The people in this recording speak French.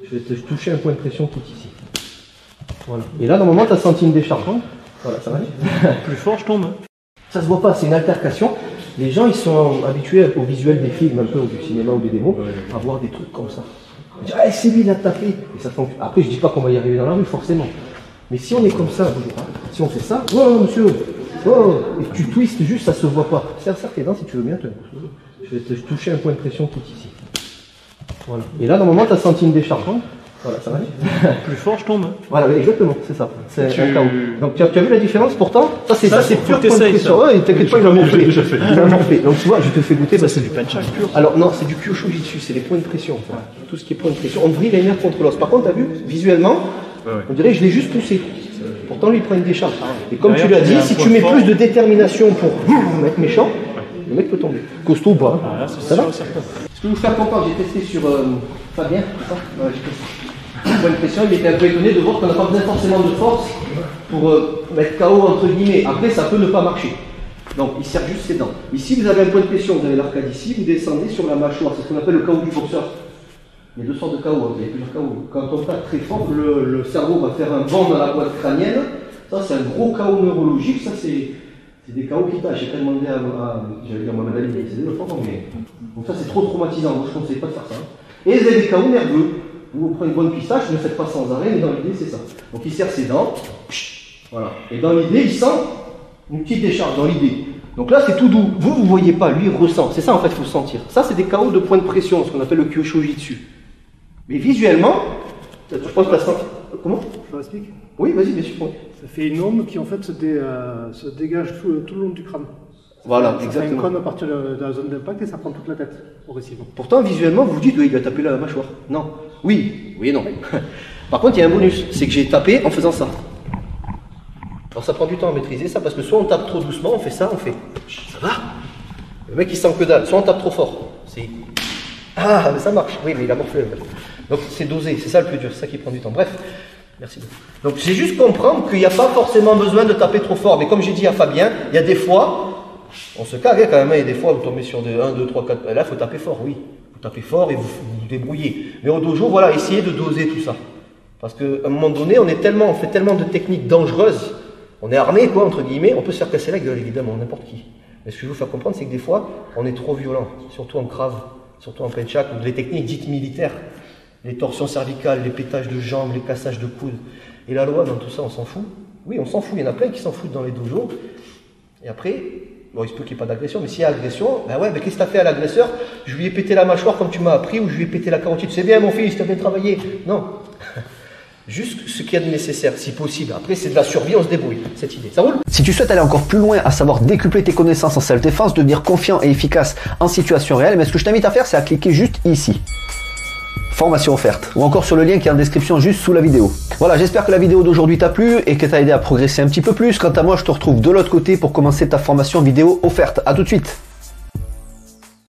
Je vais te toucher un point de pression tout ici. Voilà. Et là, normalement, tu as senti une décharge. Hein, voilà, ça va. Plus fort, je tombe. Ça se voit pas, c'est une altercation. Les gens, ils sont habitués au visuel des films, un peu, ou du cinéma ou des démos, à voir des trucs comme ça. Ils disent, ah, c'est lui, il a tapé. Et ça fonctionne. Après, je dis pas qu'on va y arriver dans la rue, forcément. Mais si on est comme ça, si on fait ça, oh monsieur, oh, et tu twistes juste, ça se voit pas. Serre tes dents si tu veux bien. Je vais te toucher un point de pression tout ici. Voilà. Et là, normalement, tu as senti une décharge. Hein, voilà, ça va. Plus fort, je tombe. Voilà, exactement, c'est ça. C'est un KO. Donc tu as vu la différence pourtant? Ça c'est pur point de pression. Ouais, t'inquiète pas, il a morflé. Il a morflé. Donc tu vois, je te fais goûter. Ça c'est du penchak pur. Alors non, c'est du Kyōshūjitsu, c'est les points de pression. Enfin, tout ce qui est point de pression. On vrille les nerfs contre l'os. Par contre, tu as vu, visuellement, on dirait que je l'ai juste poussé. Pourtant, lui, il prend une décharge. Et comme tu l'as dit, si tu mets plus de détermination pour être méchant, le mec peut tomber. Costaud ou pas. Ça va? Ce que vous faire comprendre, j'ai testé sur Fabien, c'est ça? Ouais, j'ai testé. Point de pression, il était un peu étonné de voir qu'on n'a pas besoin forcément de force pour mettre KO entre guillemets. Après, ça peut ne pas marcher. Donc, il sert juste ses dents. Ici, vous avez un point de pression, vous avez l'arcade ici, vous descendez sur la mâchoire. C'est ce qu'on appelle le KO du boxeur. Il y a deux sortes de KO, hein. Il y a plusieurs KO. Quand on tape très fort, le cerveau va faire un bond dans la boîte crânienne. Ça, c'est un gros KO neurologique. Ça, c'est des KO qui tâchent. J'ai pas demandé j'allais dire Mohamed Ali, mais c'est des fois, mais. Donc, ça, c'est trop traumatisant. Moi, je ne conseille pas de faire ça. Et vous avez des KO nerveux. Vous prenez une bonne pistache, ne le faites pas sans arrêt, mais dans l'idée, c'est ça. Donc, il serre ses dents. Voilà. Et dans l'idée, il sent une petite décharge, dans l'idée. Donc là, c'est tout doux. Vous ne voyez pas, lui, il ressent. C'est ça, en fait, il faut sentir. Ça, c'est des KO de point de pression, ce qu'on appelle le Kyōshūjitsu. Mais visuellement, je pense que la santé. Comment? Je l'explique. Oui, vas-y, bien sûr. Ça fait une ombre qui, en fait, se dégage tout le long du crâne. Voilà, ça exactement. fait une cône à partir de la zone d'impact et ça prend toute la tête, progressivement. Pourtant, visuellement, vous vous dites, oui, il a tapé la mâchoire. Non. Oui, oui et non. Par contre, il y a un bonus, c'est que j'ai tapé en faisant ça. Alors ça prend du temps à maîtriser ça, parce que soit on tape trop doucement, on fait ça, on fait ça va. Le mec il sent que dalle, soit on tape trop fort. C'est ah, mais ça marche. Oui, mais il a morflé le mec. Donc c'est dosé, c'est ça le plus dur, c'est ça qui prend du temps. Bref, merci beaucoup. Donc c'est juste comprendre qu'il n'y a pas forcément besoin de taper trop fort. Mais comme j'ai dit à Fabien, il y a des fois, on se cague quand même, il y a des fois vous tombez sur des 1, 2, 3, 4. Là, il faut taper fort, oui. Vous tapez fort et vous vous débrouillez. Mais au dojo, voilà, essayez de doser tout ça. Parce qu'à un moment donné, on fait tellement de techniques dangereuses, on est armé, quoi, entre guillemets, on peut se faire casser la gueule, évidemment, n'importe qui. Mais ce que je veux vous faire comprendre, c'est que des fois, on est trop violent, surtout en crave, surtout en penchak, ou les techniques dites militaires, les torsions cervicales, les pétages de jambes, les cassages de coudes. Et la loi, dans tout ça, on s'en fout. Oui, on s'en fout, il y en a plein qui s'en foutent dans les dojos. Et après, bon, il se peut qu'il n'y ait pas d'agression, mais s'il y a agression, ben ouais, mais qu'est-ce que tu as fait à l'agresseur? Je lui ai pété la mâchoire comme tu m'as appris, ou je lui ai pété la carotide. C'est bien mon fils, tu as bien travaillé. Non. Juste ce qu'il y a de nécessaire, si possible. Après, c'est de la survie, on se débrouille. Cette idée, ça roule? Si tu souhaites aller encore plus loin, à savoir décupler tes connaissances en self-défense, devenir confiant et efficace en situation réelle, mais ce que je t'invite à faire, c'est à cliquer juste ici. Formation offerte, ou encore sur le lien qui est en description juste sous la vidéo. Voilà, j'espère que la vidéo d'aujourd'hui t'a plu et que t'a aidé à progresser un petit peu plus. Quant à moi, je te retrouve de l'autre côté pour commencer ta formation vidéo offerte. À tout de suite.